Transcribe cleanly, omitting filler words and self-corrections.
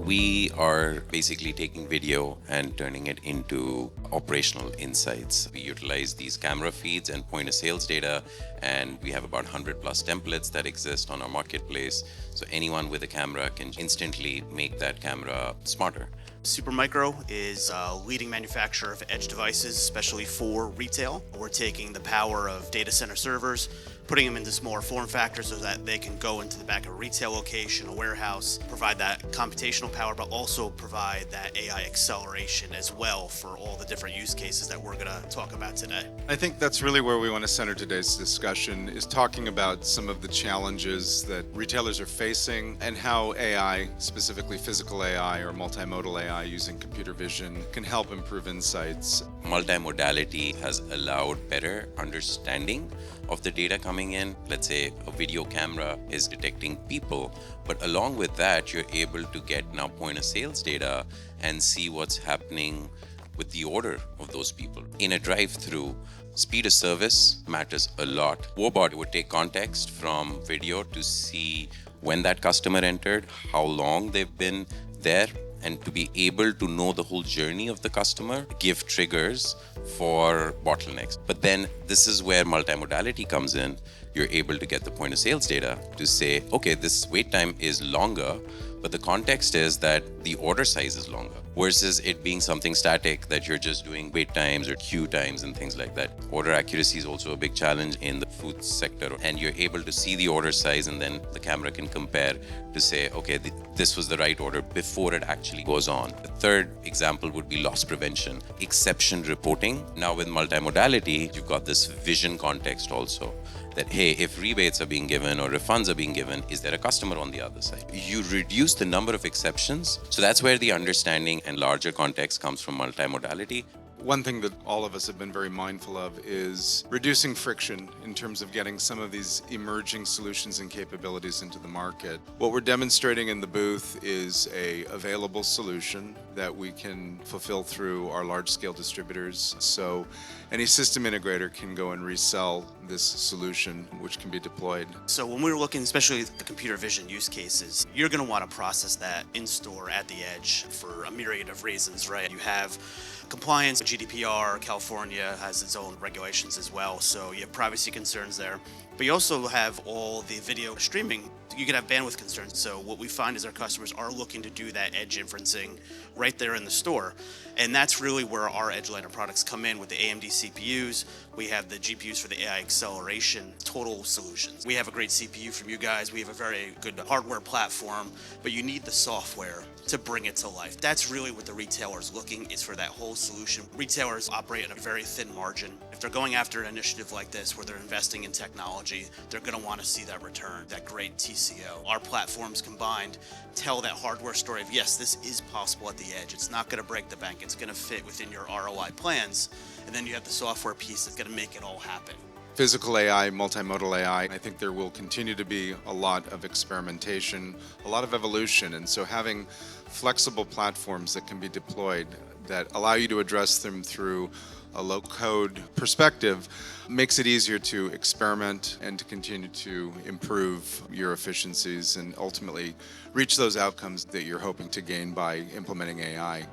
We are basically taking video and turning it into operational insights. We utilize these camera feeds and point of sales data, and we have about 100 plus templates that exist on our marketplace. So anyone with a camera can instantly make that camera smarter. Supermicro is a leading manufacturer of edge devices, especially for retail. We're taking the power of data center servers, putting them into smaller form factors so that they can go into the back of a retail location, a warehouse, provide that computational power, but also provide that AI acceleration as well for all the different use cases that we're going to talk about today. I think that's really where we want to center today's discussion, is talking about some of the challenges that retailers are facing and how AI, specifically physical AI or multimodal AI using computer vision, can help improve insights. Multimodality has allowed better understanding of the data coming in. Let's say a video camera is detecting people, but along with that, you're able to get now point of sales data and see what's happening with the order of those people. In a drive-through, speed of service matters a lot. Wobot would take context from video to see when that customer entered, how long they've been there, and to be able to know the whole journey of the customer, give triggers for bottlenecks. But then this is where multimodality comes in. You're able to get the point of sales data to say, okay, this wait time is longer, but the context is that the order size is longer, versus it being something static that you're just doing wait times or queue times and things like that. Order accuracy is also a big challenge in the food sector, and you're able to see the order size, and then the camera can compare to say, okay, this was the right order before it actually goes on. The third example would be loss prevention, exception reporting. Now with multimodality, you've got this vision context also, that hey, if rebates are being given or refunds are being given, is there a customer on the other side? You reduce the number of exceptions. So that's where the understanding and larger context comes from multimodality. One thing that all of us have been very mindful of is reducing friction in terms of getting some of these emerging solutions and capabilities into the market. What we're demonstrating in the booth is a available solution that we can fulfill through our large-scale distributors. So any system integrator can go and resell this solution, which can be deployed. So when we were looking, especially at the computer vision use cases, you're going to want to process that in-store at the edge for a myriad of reasons, right? You have compliance, GDPR, California has its own regulations as well, so you have privacy concerns there. But you also have all the video streaming. You can have bandwidth concerns. So what we find is our customers are looking to do that edge inferencing right there in the store. And that's really where our EdgeLiner products come in with the AMD CPUs. We have the GPUs for the AI acceleration total solutions. We have a great CPU from you guys. We have a very good hardware platform, but you need the software to bring it to life. That's really what the retailer is looking, is for that whole solution. Retailers operate in a very thin margin. If they're going after an initiative like this where they're investing in technology, they're going to want to see that return, that great TCO. Our platforms combined tell that hardware story of, yes, this is possible at the edge. It's not going to break the bank. It's going to fit within your ROI plans. And then you have the software piece that's going to make it all happen. Physical AI, multimodal AI, I think there will continue to be a lot of experimentation, a lot of evolution, and so having flexible platforms that can be deployed that allow you to address them through a low-code perspective makes it easier to experiment and to continue to improve your efficiencies and ultimately reach those outcomes that you're hoping to gain by implementing AI.